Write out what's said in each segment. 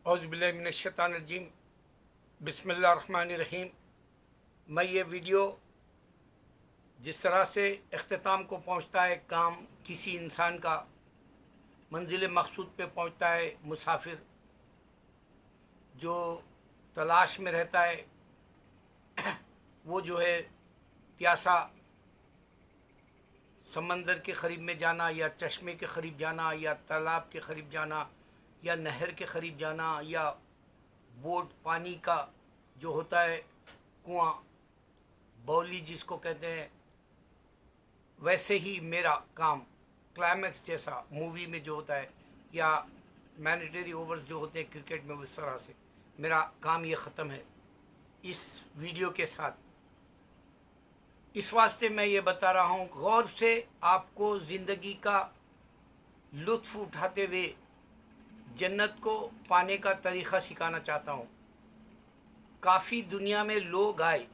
اعوذ باللہ من الشیطان الرجیم بسم اللہ الرحمن الرحیم۔ میں یہ ویڈیو جس طرح سے اختتام کو پہنچتا ہے کام کسی انسان کا، منزل مقصود پہ پہنچتا ہے مسافر جو تلاش میں رہتا ہے، وہ جو ہے پیاسا سمندر کے قریب میں جانا یا چشمے کے قریب جانا یا تالاب کے قریب جانا یا نہر کے قریب جانا یا بوٹ پانی کا جو ہوتا ہے کنواں بولی جس کو کہتے ہیں، ویسے ہی میرا کام کلائمیکس جیسا مووی میں جو ہوتا ہے یا مینیٹری اوورز جو ہوتے ہیں کرکٹ میں، اس طرح سے میرا کام یہ ختم ہے اس ویڈیو کے ساتھ۔ اس واسطے میں یہ بتا رہا ہوں، غور سے آپ کو زندگی کا لطف اٹھاتے ہوئے جنت کو پانے کا طریقہ سکھانا چاہتا ہوں۔ کافی دنیا میں لوگ آئے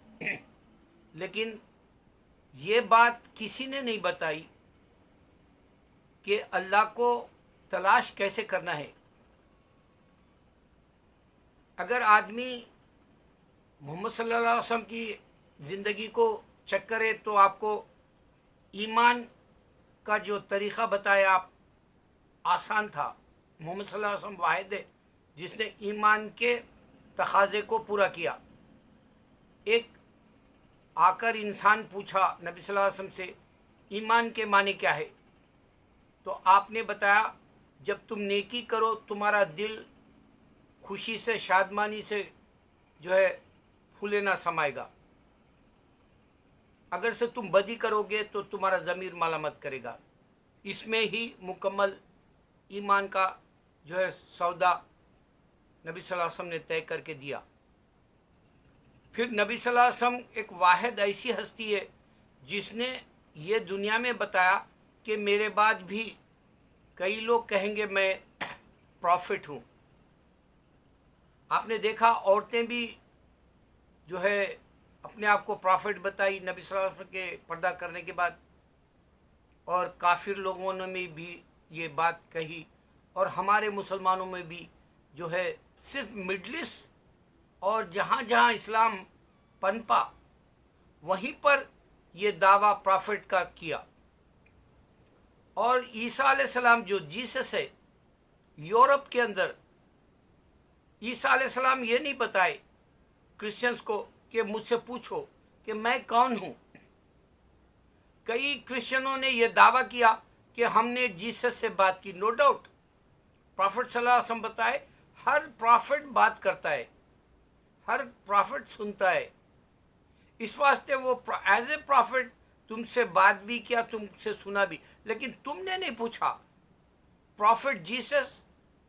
لیکن یہ بات کسی نے نہیں بتائی کہ اللہ کو تلاش کیسے کرنا ہے۔ اگر آدمی محمد صلی اللہ علیہ وسلم کی زندگی کو چیک کرے تو آپ کو ایمان کا جو طریقہ بتایا آپ آسان تھا۔ محمد صلی اللہ علیہ وسلم واحد ہے جس نے ایمان کے تقاضے کو پورا کیا۔ ایک آ کر انسان پوچھا نبی صلی اللہ علیہ وسلم سے، ایمان کے معنی کیا ہے؟ تو آپ نے بتایا، جب تم نیکی کرو تمہارا دل خوشی سے شادمانی سے جو ہے پھولے نہ سمائے گا، اگر سے تم بدی کرو گے تو تمہارا ضمیر ملامت کرے گا۔ اس میں ہی مکمل ایمان کا جو ہے سودا نبی صلی اللہ علیہ وسلم نے طے کر کے دیا۔ پھر نبی صلی اللہ علیہ وسلم ایک واحد ایسی ہستی ہے جس نے یہ دنیا میں بتایا کہ میرے بعد بھی کئی لوگ کہیں گے میں پروفٹ ہوں۔ آپ نے دیکھا عورتیں بھی جو ہے اپنے آپ کو پروفٹ بتائی نبی صلی اللہ علیہ وسلم کے پردہ کرنے کے بعد، اور کافر لوگوں نے بھی یہ بات کہی، اور ہمارے مسلمانوں میں بھی جو ہے صرف مڈل ایسٹ اور جہاں جہاں اسلام پنپا وہیں پر یہ دعویٰ پرافٹ کا کیا۔ اور عیسیٰ علیہ السلام جو جیسس ہے، یورپ کے اندر عیسیٰ علیہ السلام یہ نہیں بتائے کرسچنز کو کہ مجھ سے پوچھو کہ میں کون ہوں۔ کئی کرسچنوں نے یہ دعویٰ کیا کہ ہم نے جیسس سے بات کی۔ نو ڈاؤٹ پرافٹ صلی اللہ علیہ وسلم بتائے، ہر پرافٹ بات کرتا ہے، ہر پرافٹ سنتا ہے۔ اس واسطے وہ ایز اے پرافٹ تم سے بات بھی کیا، تم سے سنا بھی، لیکن تم نے نہیں پوچھا پرافٹ جیسس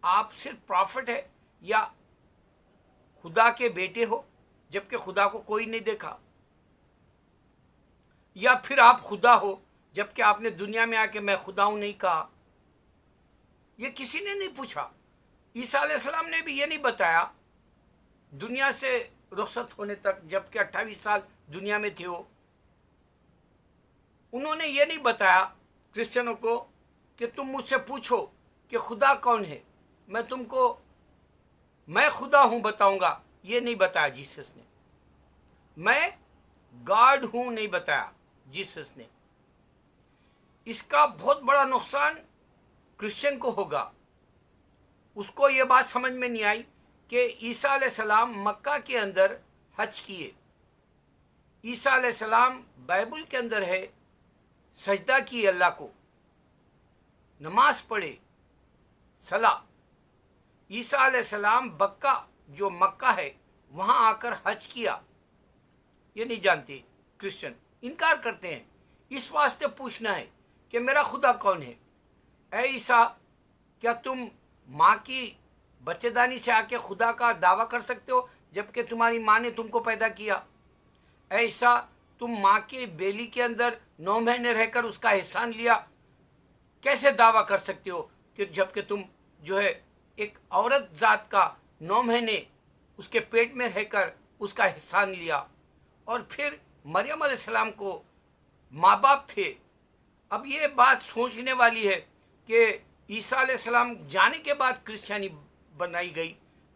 آپ صرف پرافٹ ہے یا خدا کے بیٹے ہو، جبکہ خدا کو کوئی نہیں دیکھا، یا پھر آپ خدا ہو جبکہ آپ نے دنیا میں آ کے میں خدا ہوں نہیں کہا۔ یہ کسی نے نہیں پوچھا۔ عیسیٰ علیہ السلام نے بھی یہ نہیں بتایا دنیا سے رخصت ہونے تک، جبکہ 28 سال دنیا میں تھے وہ، انہوں نے یہ نہیں بتایا کرسچنوں کو کہ تم مجھ سے پوچھو کہ خدا کون ہے، میں تم کو میں خدا ہوں بتاؤں گا۔ یہ نہیں بتایا جیسس نے۔ میں گاڈ ہوں نہیں بتایا جیسس نے۔ اس کا بہت بڑا نقصان کرسچن کو ہوگا۔ اس کو یہ بات سمجھ میں نہیں آئی کہ عیسیٰ علیہ السلام مکہ کے اندر حج کیے، عیسیٰ علیہ السلام بائبل کے اندر ہے سجدہ کی اللہ کو، نماز پڑھے، صلاح۔ عیسیٰ علیہ السلام بکہ جو مکہ ہے وہاں آ کر حج کیا، یہ نہیں جانتے کرسچن، انکار کرتے ہیں۔ اس واسطے پوچھنا ہے کہ میرا خدا کون ہے؟ اے عیسیٰ، کیا تم ماں کی بچے دانی سے آ کے خدا کا دعویٰ کر سکتے ہو جبکہ تمہاری ماں نے تم کو پیدا کیا؟ اے عیسیٰ، تم ماں کی بیلی کے اندر 9 مہینے رہ کر اس کا احسان لیا، کیسے دعویٰ کر سکتے ہو کہ جبکہ تم جو ہے ایک عورت ذات کا 9 مہینے اس کے پیٹ میں رہ کر اس کا احسان لیا؟ اور پھر مریم علیہ السلام کو ماں باپ تھے۔ اب یہ بات سوچنے والی ہے کہ عیسیٰ علیہ السلام جانے کے بعد کرسچینی بنائی گئی،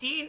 3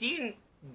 3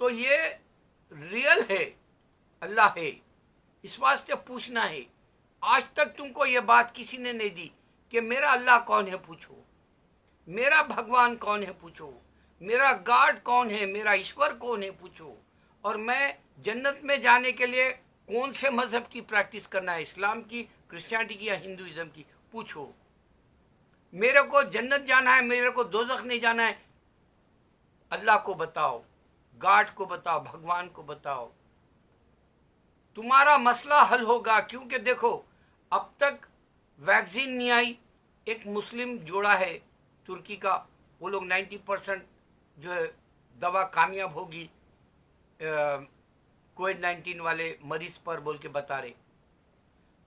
تو یہ ریئل ہے، اللہ ہے، اس واسطے پوچھنا ہے۔ آج تک تم کو یہ بات کسی نے نہیں دی کہ میرا اللہ کون ہے پوچھو، میرا بھگوان کون ہے پوچھو، میرا گاڈ کون ہے، میرا ایشور کون ہے پوچھو، اور میں جنت میں جانے کے لیے کون سے مذہب کی پریکٹس کرنا ہے، اسلام کی، کرسچینٹی کی یا ہندوازم کی، پوچھو۔ میرے کو جنت جانا ہے، میرے کو دوزخ نہیں جانا ہے، اللہ کو بتاؤ، گاڈ کو بتاؤ، بھگوان کو بتاؤ، تمہارا مسئلہ حل ہوگا۔ کیونکہ دیکھو اب تک ویکسین نہیں آئی۔ ایک مسلم جوڑا ہے ترکی کا، وہ لوگ 90% جو ہے دوا کامیاب ہوگی کووڈ 19 والے مریض پر بول کے بتا رہے۔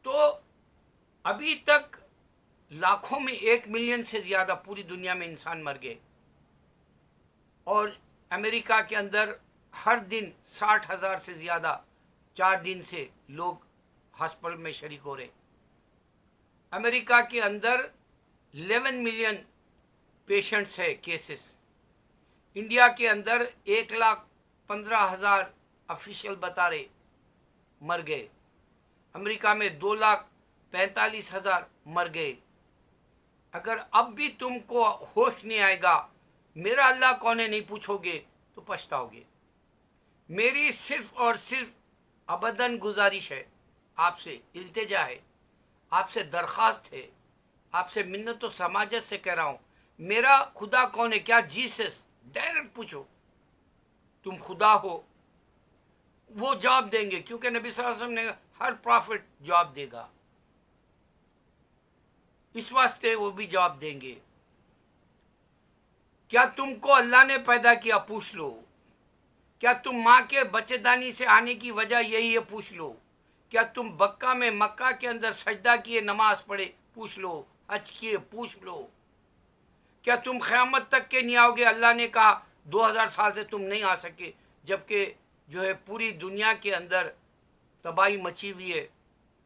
تو ابھی تک لاکھوں میں 1 ملین سے زیادہ پوری دنیا میں انسان مر گئے، اور امریکہ کے اندر ہر دن 60,000 سے زیادہ 4 دن سے لوگ ہاسپٹل میں شریک ہو رہے۔ امریکہ کے اندر 11 ملین پیشنٹس ہے، کیسز۔ انڈیا کے اندر 1,15,000 آفیشیل بتا رہے مر گئے۔ امریکہ میں 2,45,000 مر گئے۔ اگر اب بھی تم کو ہوش نہیں آئے گا میرا اللہ کون ہے نہیں پوچھو گے تو پچھتاؤ گے۔ میری صرف اور صرف ابداً گزارش ہے، آپ سے التجا ہے، آپ سے درخواست ہے، آپ سے منت و سماجت سے کہہ رہا ہوں، میرا خدا کون ہے؟ کیا جیسس؟ ڈائریکٹ پوچھو، تم خدا ہو؟ وہ جواب دیں گے، کیونکہ نبی صلی اللہ علیہ وسلم نے ہر پرافٹ جواب دے گا، اس واسطے وہ بھی جواب دیں گے۔ کیا تم کو اللہ نے پیدا کیا؟ پوچھ لو۔ کیا تم ماں کے بچے دانی سے آنے کی وجہ یہی ہے؟ پوچھ لو۔ کیا تم مکہ کے اندر سجدہ کیے، نماز پڑھے؟ پوچھ لو۔ حج کیے؟ پوچھ لو۔ کیا تم قیامت تک کے نہیں آؤ گے؟ اللہ نے کہا 2000 سال سے تم نہیں آ سکے، جبکہ جو ہے پوری دنیا کے اندر تباہی مچی ہوئی ہے،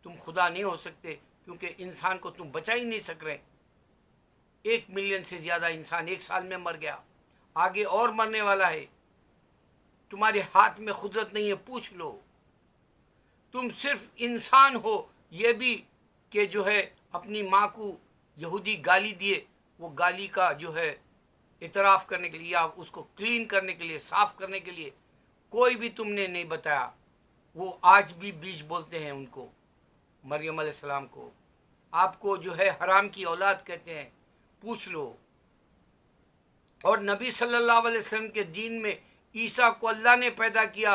تم خدا نہیں ہو سکتے کیونکہ انسان کو تم بچا ہی نہیں سک رہے۔ 1 ملین سے زیادہ انسان 1 سال میں مر گیا، آگے اور مرنے والا ہے۔ تمہارے ہاتھ میں قدرت نہیں ہے، پوچھ لو۔ تم صرف انسان ہو، یہ بھی کہ جو ہے اپنی ماں کو یہودی گالی دیے، وہ گالی کا جو ہے اعتراف کرنے کے لیے یا اس کو کلین کرنے کے لیے، صاف کرنے کے لیے کوئی بھی تم نے نہیں بتایا۔ وہ آج بھی بیج بولتے ہیں ان کو، مریم علیہ السلام کو، آپ کو جو ہے حرام کی اولاد کہتے ہیں، پوچھ لو۔ اور نبی صلی اللہ علیہ وسلم کے دین میں عیسیٰ کو اللہ نے پیدا کیا،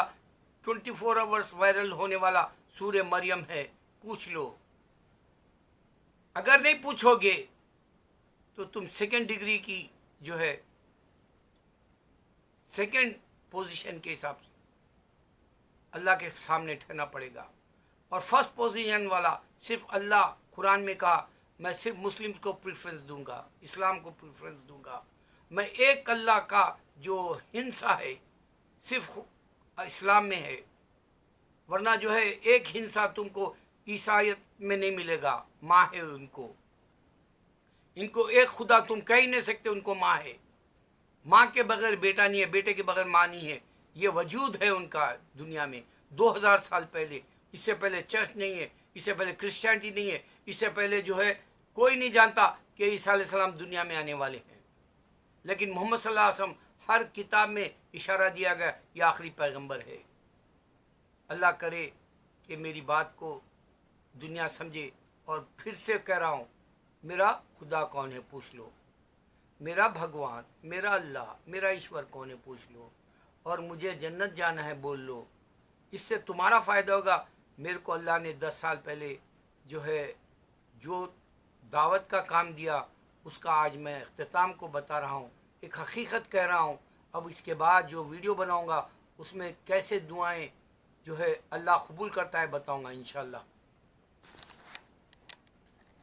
24 آورس وائرل ہونے والا سورہ مریم ہے، پوچھ لو۔ اگر نہیں پوچھو گے تو تم 2nd ڈگری کی جو ہے 2nd پوزیشن کے حساب سے اللہ کے سامنے ٹھہرنا پڑے گا، اور 1st پوزیشن والا صرف اللہ قرآن میں کہا میں صرف مسلم کو پریفرنس دوں گا، اسلام کو پریفرنس دوں گا، میں ایک اللہ کا جو ہنسا ہے صرف اسلام میں ہے، ورنہ جو ہے ایک ہنسا تم کو عیسائیت میں نہیں ملے گا، ماں ہے ان کو ایک خدا تم کہہ ہی نہیں سکتے، ان کو ماں ہے، ماں کے بغیر بیٹا نہیں ہے، بیٹے کے بغیر ماں نہیں ہے، یہ وجود ہے ان کا دنیا میں 2000 سال پہلے۔ اس سے پہلے چرچ نہیں ہے، اس سے پہلے کرسچینٹی نہیں ہے، اس سے پہلے جو ہے کوئی نہیں جانتا کہ عیسیٰ علیہ السلام دنیا میں آنے والے ہیں، لیکن محمد صلی اللہ علیہ وسلم ہر کتاب میں اشارہ دیا گیا یہ آخری پیغمبر ہے۔ اللہ کرے کہ میری بات کو دنیا سمجھے، اور پھر سے کہہ رہا ہوں میرا خدا کون ہے پوچھ لو، میرا بھگوان، میرا اللہ، میرا ایشور کون ہے پوچھ لو، اور مجھے جنت جانا ہے بول لو، اس سے تمہارا فائدہ ہوگا۔ میرے کو اللہ نے 10 سال پہلے جو ہے جو دعوت کا کام دیا اس کا آج میں اختتام کو بتا رہا ہوں، ایک حقیقت کہہ رہا ہوں۔ اب اس کے بعد جو ویڈیو بناؤں گا اس میں کیسے دعائیں جو ہے اللہ قبول کرتا ہے بتاؤں گا انشاءاللہ۔